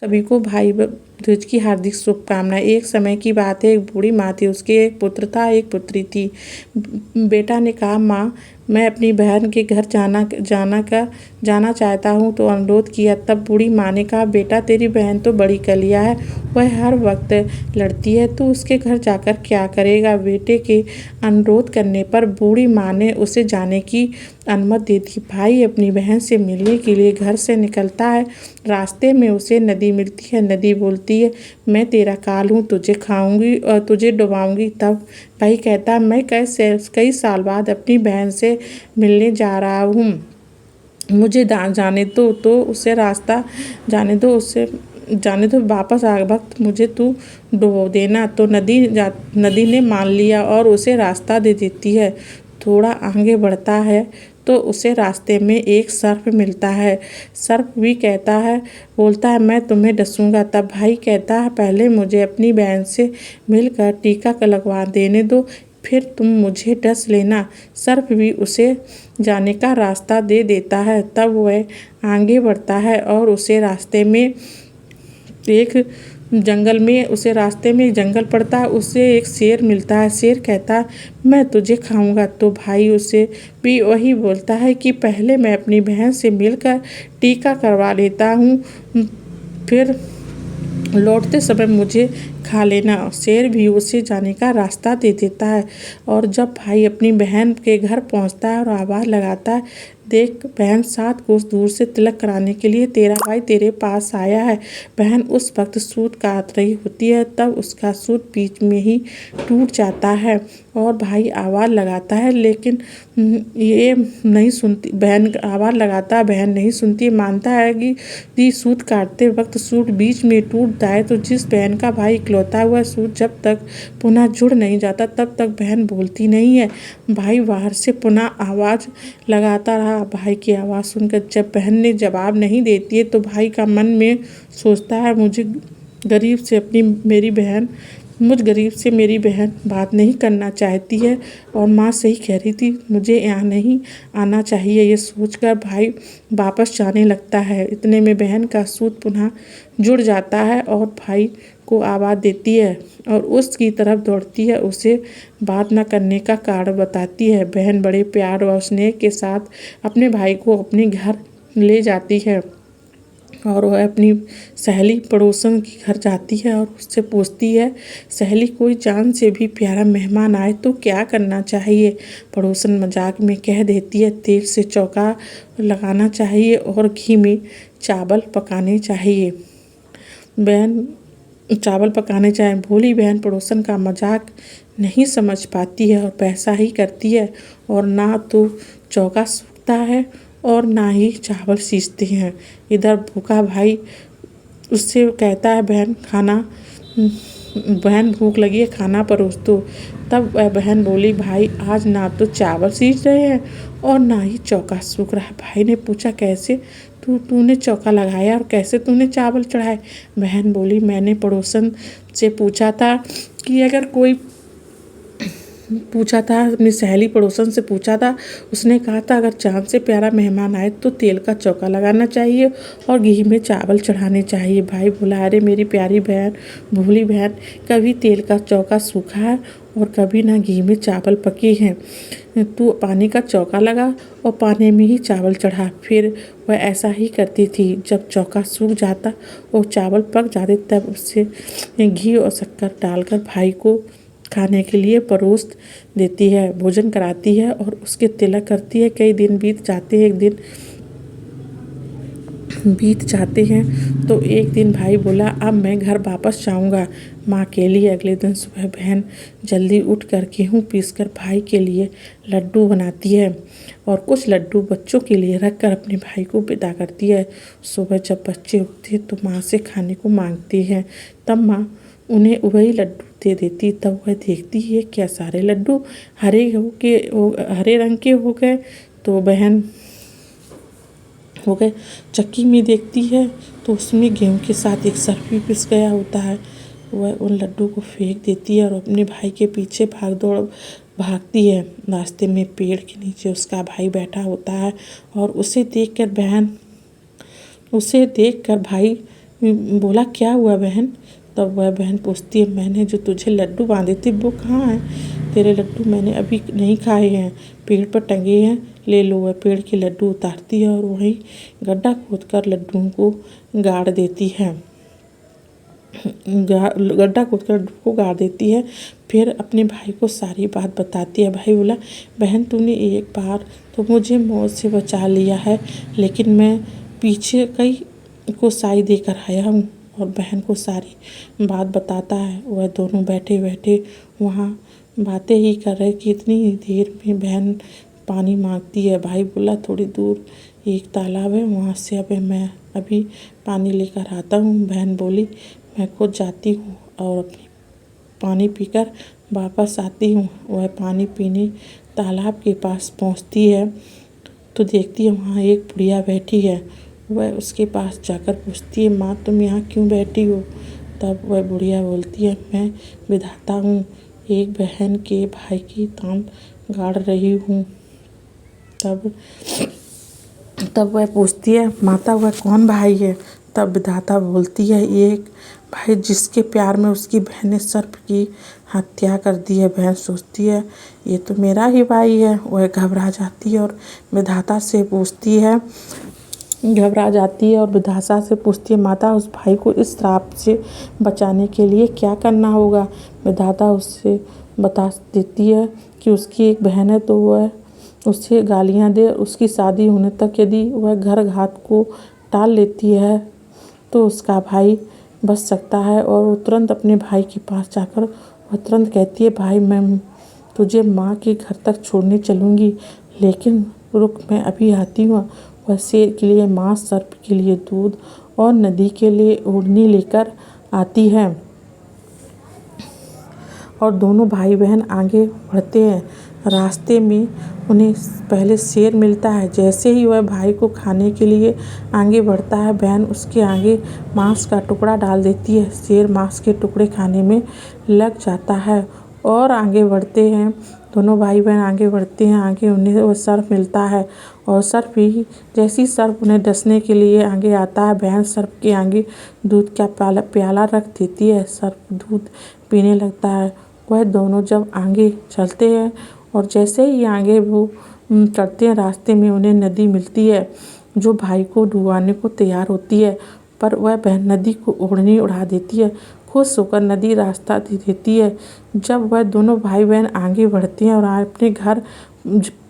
सभी को भाई दूज की हार्दिक शुभकामनाएं। एक समय की बात है, एक बूढ़ी माँ थी, उसके एक पुत्र था, एक पुत्री थी। बेटा ने कहा, माँ मैं अपनी बहन के घर जाना चाहता हूँ, तो अनुरोध किया। तब बूढ़ी माँ ने कहा, बेटा तेरी बहन तो बड़ी कलिया है, वह हर वक्त लड़ती है, तू उसके घर जाकर क्या करेगा। बेटे के अनुरोध करने पर बूढ़ी माँ ने उसे जाने की अनुमति दे दी। भाई अपनी बहन से मिलने के लिए घर से निकलता है। रास्ते में उसे नदी मिलती है। नदी बोलती है, मैं तेरा काल हूँ, तुझे खाऊंगी और तुझे डुबाऊंगी। तब भाई कहता, मैं कई साल बाद अपनी बहन से मिलने जा रहा हूँ, मुझे जाने दो। तो उसे रास्ता जाने दो, वापस आ वक्त मुझे तू डुबो देना। तो नदी ने मान लिया और उसे रास्ता दे देती है। थोड़ा आगे बढ़ता है तो उसे रास्ते में एक सर्प मिलता है। सर्प भी बोलता है, मैं तुम्हें डसूंगा। तब भाई कहता है, पहले मुझे अपनी बहन से मिलकर टीका लगवा देने दो, फिर तुम मुझे डस लेना। सर्प भी उसे जाने का रास्ता दे देता है। तब वह आगे बढ़ता है और उसे रास्ते में एक जंगल पड़ता है। उसे एक शेर मिलता है। शेर कहता है, मैं तुझे खाऊंगा। तो भाई उसे भी वही बोलता है कि पहले मैं अपनी बहन से मिलकर टीका करवा लेता हूँ, फिर लौटते समय मुझे खा लेना। शेर भी उसे जाने का रास्ता दे देता है। और जब भाई अपनी बहन के घर पहुंचता है और आवाज़ लगाता है, देख बहन 7 कोस दूर से तिलक कराने के लिए तेरा भाई तेरे पास आया है। बहन उस वक्त सूत काट रही होती है। तब उसका सूत बीच में ही टूट जाता है और भाई आवाज़ लगाता है, लेकिन ये नहीं सुनती। बहन नहीं सुनती। मानता है कि सूत काटते वक्त सूत बीच में टूटता है, तो जिस बहन का भाई इकलौता हुआ सूत जब तक पुनः जुड़ नहीं जाता तब तक बहन बोलती नहीं है। भाई बाहर से पुनः आवाज़ लगाता रहा। भाई की आवाज़ सुनकर जब बहन ने जवाब नहीं देती है, तो भाई का मन में सोचता है, मुझ गरीब से मेरी बहन बात नहीं करना चाहती है और माँ सही कह रही थी, मुझे यहाँ नहीं आना चाहिए। ये सोचकर भाई वापस जाने लगता है। इतने में बहन का सूत पुनः जुड़ जाता है और भाई को आवाज़ देती है और उसकी तरफ दौड़ती है। उसे बात न करने का कारण बताती है। बहन बड़े प्यार और स्नेह के साथ अपने भाई को अपने घर ले जाती है और वह अपनी सहेली पड़ोसन के घर जाती है और उससे पूछती है, सहेली कोई जान से भी प्यारा मेहमान आए तो क्या करना चाहिए। पड़ोसन मजाक में कह देती है, तेल से चौका लगाना चाहिए और घी में चावल पकाने चाहिए। भोली बहन पड़ोसन का मजाक नहीं समझ पाती है और पैसा ही करती है, और ना तो चौका सूखता है और ना ही चावल सींचते हैं। इधर भूखा भाई उससे कहता है, बहन भूख लगी है, खाना परोस दो। तब वह बहन बोली, भाई आज ना तो चावल सींच रहे हैं और ना ही चौका सूख रहा है। भाई ने पूछा, कैसे तूने चौका लगाया और कैसे तूने चावल चढ़ाए। बहन बोली, मैंने पड़ोसन से पूछा था कि अगर कोई अपनी सहेली पड़ोसन से पूछा था, उसने कहा था अगर चाँद से प्यारा मेहमान आए तो तेल का चौका लगाना चाहिए और घी में चावल चढ़ाने चाहिए। भाई बोला, अरे मेरी प्यारी बहन, भोली बहन, कभी तेल का चौका सूखा है और कभी ना घी में चावल पके हैं। तू पानी का चौका लगा और पानी में ही चावल चढ़ा। फिर वह ऐसा ही करती थी। जब चौका सूख जाता और चावल पक जाते तब उससे घी और शक्कर डालकर भाई को खाने के लिए परोस देती है, भोजन कराती है और उसके तिलक करती है। कई दिन बीत जाते हैं तो एक दिन भाई बोला, अब मैं घर वापस जाऊंगा माँ के लिए। अगले दिन सुबह बहन जल्दी उठकर गेहूँ पीसकर भाई के लिए लड्डू बनाती है और कुछ लड्डू बच्चों के लिए रखकर अपने भाई को विदा करती है। सुबह जब बच्चे उठते तो माँ से खाने को मांगते हैं, तब माँ उन्हें वही लड्डू दे देती। तब वह देखती है क्या सारे लड्डू हरे रंग के हो गए। तो बहन चक्की में देखती है तो उसमें गेहूं के साथ एक सर्प भी पिस गया होता है। वह उन लड्डू को फेंक देती है और अपने भाई के पीछे भागती है। रास्ते में पेड़ के नीचे उसका भाई बैठा होता है और उसे देखकर भाई बोला क्या हुआ बहन? तब वह बहन पूछती है मैंने जो तुझे लड्डू बांधे थे वो कहाँ हैं? तेरे लड्डू मैंने अभी नहीं खाए हैं, पेड़ पर टंगे हैं, ले लो। वह पेड़ के लड्डू उतारती है और वहीं गड्ढा खोदकर लड्डुओं को गाड़ देती है। गड्ढा खोदकर लड्डू को गाड़ देती है। फिर अपने भाई को सारी बात बताती है। भाई बोला बहन तूने एक बार तो मुझे मौत से बचा लिया है, लेकिन मैं पीछे कई को साई देकर आया हूँ। और बहन को सारी बात बताता है। वह दोनों बैठे बैठे वहाँ बातें ही कर रहे कि इतनी देर में बहन पानी मांगती है। भाई बोला थोड़ी दूर एक तालाब है, वहाँ से मैं अभी पानी लेकर आता हूँ। बहन बोली मैं खुद जाती हूँ और अपनी पानी पीकर वापस आती हूँ। वह पानी पीने तालाब के पास पहुँचती है तो देखती है वहाँ एक बुढ़िया बैठी है। वह उसके पास जाकर पूछती है माँ तुम यहाँ क्यों बैठी हो? तब वह बुढ़िया बोलती है मैं विधाता हूँ, एक बहन के भाई की तान गाड़ रही हूँ। तब वह पूछती है माता वह कौन भाई है? तब विधाता बोलती है एक भाई जिसके प्यार में उसकी बहन ने सर्प की हत्या कर दी है। बहन सोचती है ये तो मेरा ही भाई है। वह घबरा जाती है और विधाता से पूछती है माता उस भाई को इस श्राप से बचाने के लिए क्या करना होगा? विधाता उससे बता देती है कि उसकी एक बहन है तो वह उससे गालियाँ दे। उसकी शादी होने तक यदि वह घर घात को टाल लेती है तो उसका भाई बच सकता है। और वो तुरंत अपने भाई के पास जाकर वह तुरंत कहती है भाई मैं तुझे माँ के घर तक छोड़ने चलूँगी, लेकिन रुक मैं अभी आती हूँ। वह शेर के लिए मांस, सर्प के लिए दूध और नदी के लिए ओढ़नी लेकर आती है और दोनों भाई बहन आगे बढ़ते हैं। रास्ते में उन्हें पहले शेर मिलता है। जैसे ही वह भाई को खाने के लिए आगे बढ़ता है बहन उसके आगे मांस का टुकड़ा डाल देती है। शेर मांस के टुकड़े खाने में लग जाता है और आगे बढ़ते हैं। दोनों भाई बहन आगे बढ़ते हैं। आगे उन्हें वह सर्प मिलता है और सर्प ही जैसी सर्प उन्हें डसने के लिए आगे आता है बहन सर्प के आगे दूध का प्याला रख देती है। सर्प दूध पीने लगता है। वह दोनों जब आगे चलते हैं और जैसे ही आगे वो चढ़ते हैं रास्ते में उन्हें नदी मिलती है जो भाई को डुबाने को तैयार होती है, पर वह बहन नदी को ओढ़नी उड़ा देती है। खुश होकर नदी रास्ता दे देती है। जब वह दोनों भाई बहन आगे बढ़ते हैं और अपने घर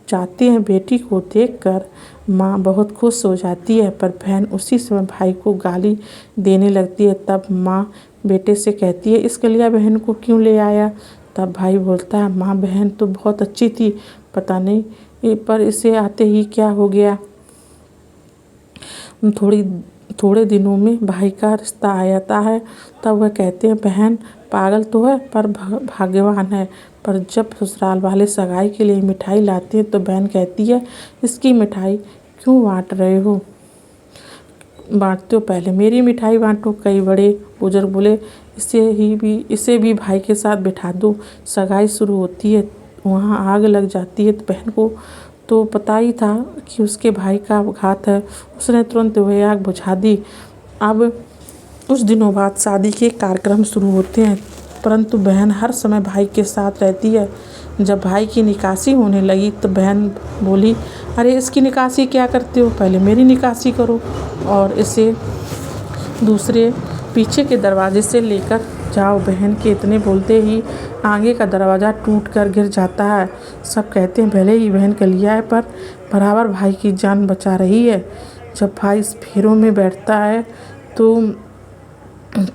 जाते हैं बेटी को देखकर माँ बहुत खुश हो जाती है, पर बहन उसी समय भाई को गाली देने लगती है। तब माँ बेटे से कहती है इस कलिया बहन को क्यों ले आया? तब भाई बोलता है माँ बहन तो बहुत अच्छी थी, पता नहीं पर इसे आते ही क्या हो गया। थोड़े दिनों में भाई का रिश्ता आ जाता है। तब वह कहते हैं बहन पागल तो है पर भाग्यवान है। पर जब ससुराल वाले सगाई के लिए मिठाई लाते हैं तो बहन कहती है इसकी मिठाई क्यों बांट रहे हो? बांटते हो पहले मेरी मिठाई बांटो। कई बड़े बुजुर्ग बोले इसे भी भाई के साथ बिठा दो। सगाई शुरू होती है, वहाँ आग लग जाती है तो बहन को तो पता ही था कि उसके भाई का घात है। उसने तुरंत वह आग बुझा दी। अब कुछ दिनों बाद शादी के कार्यक्रम शुरू होते हैं, परंतु बहन हर समय भाई के साथ रहती है। जब भाई की निकासी होने लगी तो बहन बोली अरे इसकी निकासी क्या करते हो, पहले मेरी निकासी करो। और इसे दूसरे पीछे के दरवाजे से लेकर जाओ। बहन के इतने बोलते ही आगे का दरवाज़ा टूट कर गिर जाता है। सब कहते हैं भले ही बहन कलिया है पर बराबर भाई की जान बचा रही है। जब भाई इस फेरों में बैठता है तो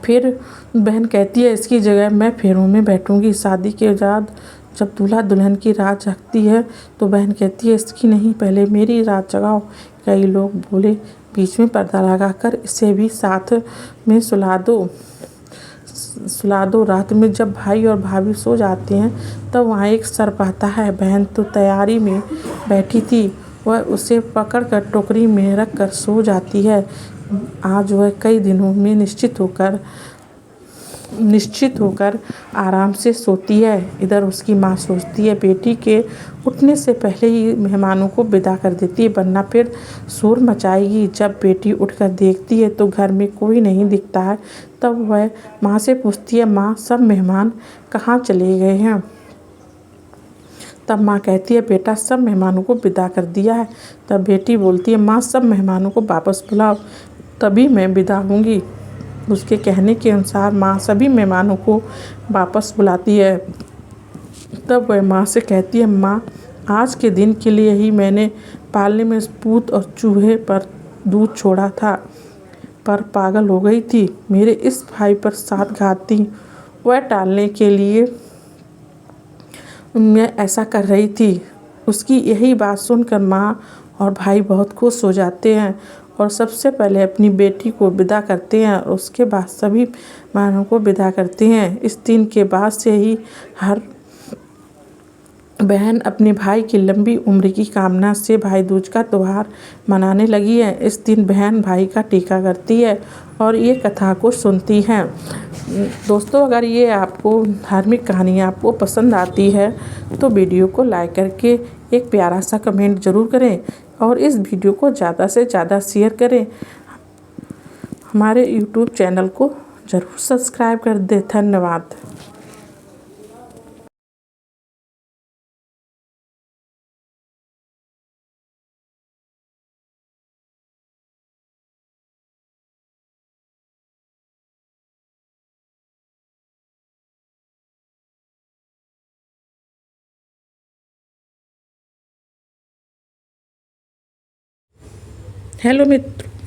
फिर बहन कहती है इसकी जगह मैं फेरों में बैठूंगी। शादी के बाद जब दूल्हा दुल्हन की रात जगती है तो बहन कहती है इसकी नहीं, पहले मेरी रात जगाओ। कई लोग बोले बीच में पर्दा लगाकर इसे भी साथ में सुला दो। रात में जब भाई और भाभी सो जाते हैं तब वहाँ एक सर्प आता है। बहन तो तैयारी में बैठी थी, वह उसे पकड़कर टोकरी में रख कर सो जाती है। आज वह कई दिनों में निश्चित होकर निश्चित होकर आराम से सोती है। इधर उसकी माँ सोचती है बेटी के उठने से पहले ही मेहमानों को विदा कर देती है, वरना फिर शोर मचाएगी। जब बेटी उठकर देखती है तो घर में कोई नहीं दिखता है। तब वह माँ से पूछती है, माँ सब मेहमान कहाँ चले गए हैं? तब माँ कहती है, बेटा सब मेहमानों को विदा कर दिया है। तब बेटी बोलती है, माँ सब मेहमानों को वापस बुलाओ, तभी मैं विदा होंगी। उसके कहने के अनुसार माँ सभी मेहमानों को वापस बुलाती है। तब वह माँ से कहती है, माँ आज के दिन के लिए ही मैंने पालने में भूत और चूहे पर दूध छोड़ा था, पर पागल हो गई थी। मेरे इस भाई पर 7 घात थी, वह टालने के लिए मैं ऐसा कर रही थी। उसकी यही बात सुनकर माँ और भाई बहुत खुश हो जाते हैं और सबसे पहले अपनी बेटी को विदा करते हैं और उसके बाद सभी मेहमानों को विदा करते हैं। इस दिन के बाद से ही हर बहन अपने भाई की लंबी उम्र की कामना से भाई दूज का त्यौहार मनाने लगी है। इस दिन बहन भाई का टीका करती है और ये कथा को सुनती हैं। दोस्तों, अगर ये आपको धार्मिक कहानी आपको पसंद आती है तो वीडियो को लाइक करके एक प्यारा सा कमेंट ज़रूर करें और इस वीडियो को ज़्यादा से ज़्यादा शेयर करें। हमारे यूट्यूब चैनल को ज़रूर सब्सक्राइब कर दें। धन्यवाद। हेलो मित्र।